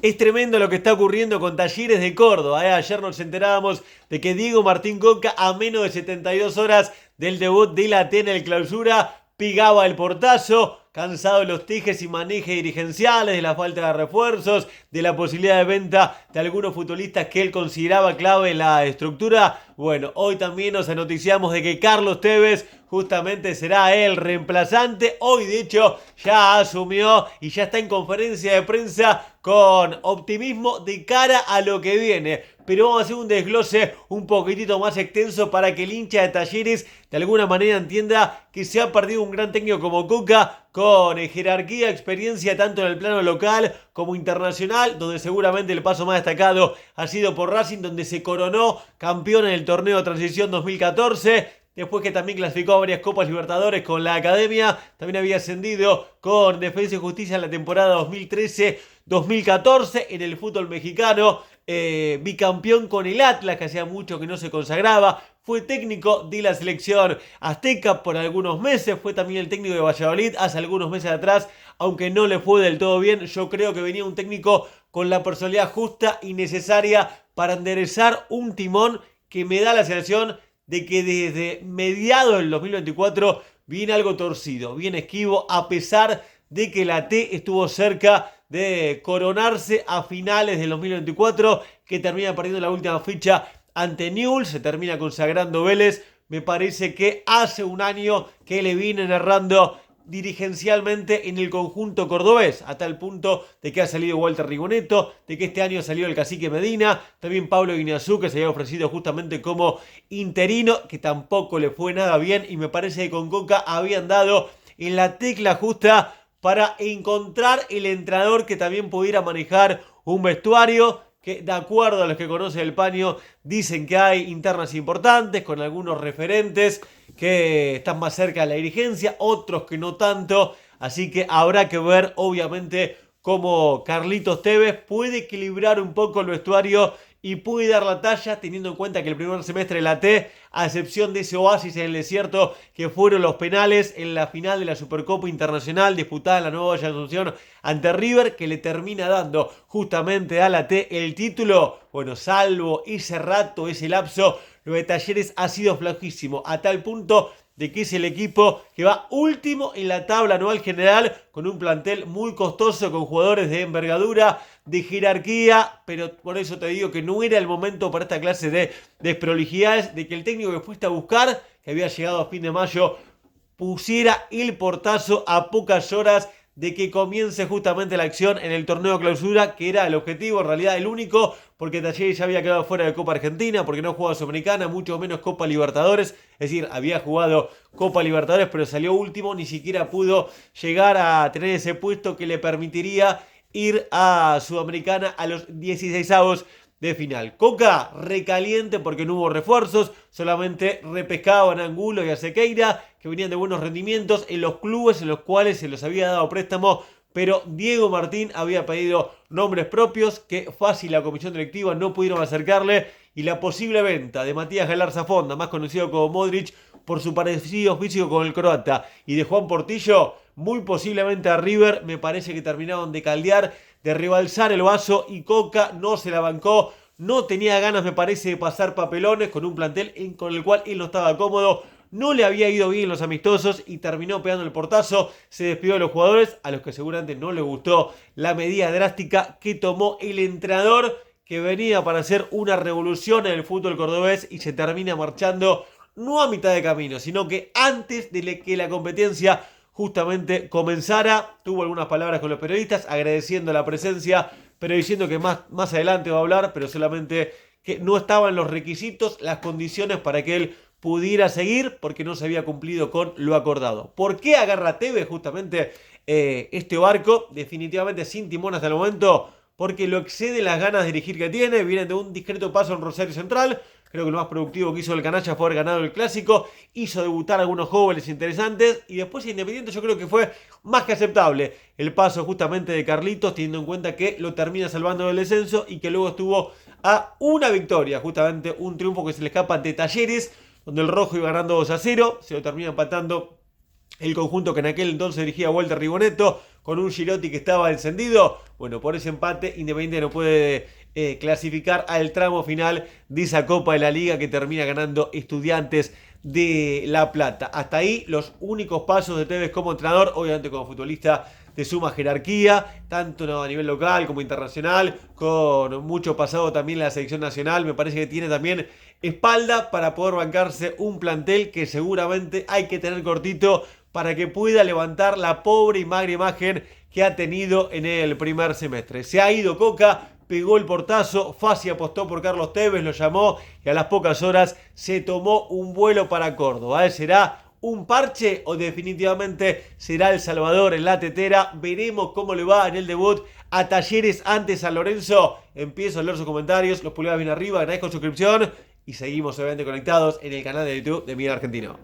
Es tremendo lo que está ocurriendo con Talleres de Córdoba. Ayer nos enterábamos de que Diego Martín Coca, a menos de 72 horas del debut de la T en el Clausura, pegaba el portazo, cansado de los tejes y manejes dirigenciales, de la falta de refuerzos, de la posibilidad de venta de algunos futbolistas que él consideraba clave en la estructura. Bueno, hoy también nos anoticiamos de que Carlos Tevez justamente será el reemplazante. Hoy de hecho ya asumió y ya está en conferencia de prensa con optimismo de cara a lo que viene. Pero vamos a hacer un desglose un poquitito más extenso para que el hincha de Talleres de alguna manera entienda que se ha perdido un gran técnico como Coca, con jerarquía, experiencia tanto en el plano local como internacional, donde seguramente el paso más destacado ha sido por Racing, donde se coronó campeón en el torneo de transición 2014. Después que también clasificó a varias Copas Libertadores con la Academia. También había ascendido con Defensa y Justicia en la temporada 2013-2014 en el fútbol mexicano. Bicampeón con el Atlas, que hacía mucho que no se consagraba. Fue técnico de la selección azteca por algunos meses. Fue también el técnico de Valladolid hace algunos meses atrás, aunque no le fue del todo bien. Yo creo que venía un técnico con la personalidad justa y necesaria para enderezar un timón que me da la sensación de que desde mediados del 2024 viene algo torcido, viene esquivo, a pesar de que la T estuvo cerca de coronarse a finales del 2024, que termina perdiendo la última ficha ante Newell's, se termina consagrando Vélez. Me parece que hace un año que le vienen errando dirigencialmente en el conjunto cordobés, a tal punto de que ha salido Walter Rigoneto, de que este año salió el Cacique Medina, también Pablo Guiñazú, que se había ofrecido justamente como interino, que tampoco le fue nada bien, y me parece que con Coca habían dado en la tecla justa para encontrar el entrenador que también pudiera manejar un vestuario, que de acuerdo a los que conocen el paño, dicen que hay internas importantes, con algunos referentes que están más cerca de la dirigencia, otros que no tanto, así que habrá que ver obviamente cómo Carlitos Tevez puede equilibrar un poco el vestuario y puede dar la talla, teniendo en cuenta que el primer semestre de la T, a excepción de ese oasis en el desierto que fueron los penales en la final de la Supercopa Internacional disputada en la Nueva Asunción ante River, que le termina dando justamente a la T el título. Bueno, salvo ese rato, ese lapso, lo de Talleres ha sido flojísimo, a tal punto de que es el equipo que va último en la tabla anual general, con un plantel muy costoso, con jugadores de envergadura, de jerarquía, pero por eso te digo que no era el momento para esta clase de desprolijidades, de que el técnico que fuiste a buscar, que había llegado a fin de mayo, pusiera el portazo a pocas horas de que comience justamente la acción en el torneo clausura, que era el objetivo, en realidad el único, porque Talleres ya había quedado fuera de Copa Argentina, porque no jugaba Sudamericana, mucho menos Copa Libertadores, es decir, había jugado Copa Libertadores, pero salió último, ni siquiera pudo llegar a tener ese puesto que le permitiría ir a Sudamericana a los 16avos de final. Coca recaliente porque no hubo refuerzos, solamente repescaban a Angulo y a Sequeira, que venían de buenos rendimientos en los clubes en los cuales se los había dado préstamo, pero Diego Martín había pedido nombres propios que fácil la comisión directiva no pudieron acercarle, y la posible venta de Matías Galarza Fonda, más conocido como Modric, por su parecido físico con el croata, y de Juan Portillo, muy posiblemente a River, me parece que terminaron de caldear, de rebalsar el vaso, y Coca no se la bancó, no tenía ganas, me parece, de pasar papelones con un plantel con el cual él no estaba cómodo, no le había ido bien los amistosos y terminó pegando el portazo, se despidió de los jugadores, a los que seguramente no les gustó la medida drástica que tomó el entrenador, que venía para hacer una revolución en el fútbol cordobés y se termina marchando no a mitad de camino, sino que antes de que la competencia justamente comenzara. Tuvo algunas palabras con los periodistas agradeciendo la presencia, pero diciendo que más adelante va a hablar, pero solamente que no estaban los requisitos, las condiciones para que él pudiera seguir, porque no se había cumplido con lo acordado. ¿Por qué agarra Tevez justamente este barco? Definitivamente sin timón hasta el momento, porque lo excede las ganas de dirigir que tiene. Viene de un discreto paso en Rosario Central. Creo que lo más productivo que hizo el canalla fue haber ganado el Clásico. Hizo debutar a algunos jóvenes interesantes. Y después Independiente yo creo que fue más que aceptable el paso justamente de Carlitos, teniendo en cuenta que lo termina salvando del descenso y que luego estuvo a una victoria, justamente un triunfo que se le escapa ante Talleres, donde el rojo iba ganando 2-0. Se lo termina empatando el conjunto que en aquel entonces dirigía Walter Ribonetto, con un Girotti que estaba encendido. Bueno, por ese empate, Independiente no puede clasificar al tramo final de esa Copa de la Liga que termina ganando Estudiantes de La Plata. Hasta ahí los únicos pasos de Tevez como entrenador, obviamente como futbolista de suma jerarquía, tanto a nivel local como internacional, con mucho pasado también en la selección nacional. Me parece que tiene también espalda para poder bancarse un plantel que seguramente hay que tener cortito para que pueda levantar la pobre y magra imagen que ha tenido en el primer semestre. Se ha ido Coca, pegó el portazo, Fassi apostó por Carlos Tevez, lo llamó y a las pocas horas se tomó un vuelo para Córdoba. ¿Será un parche o definitivamente será El Salvador en la tetera? Veremos cómo le va en el debut a Talleres ante San Lorenzo. Empiezo a leer sus comentarios, los pulgares bien arriba, agradezco su suscripción y seguimos obviamente conectados en el canal de YouTube de Miguel Argentino.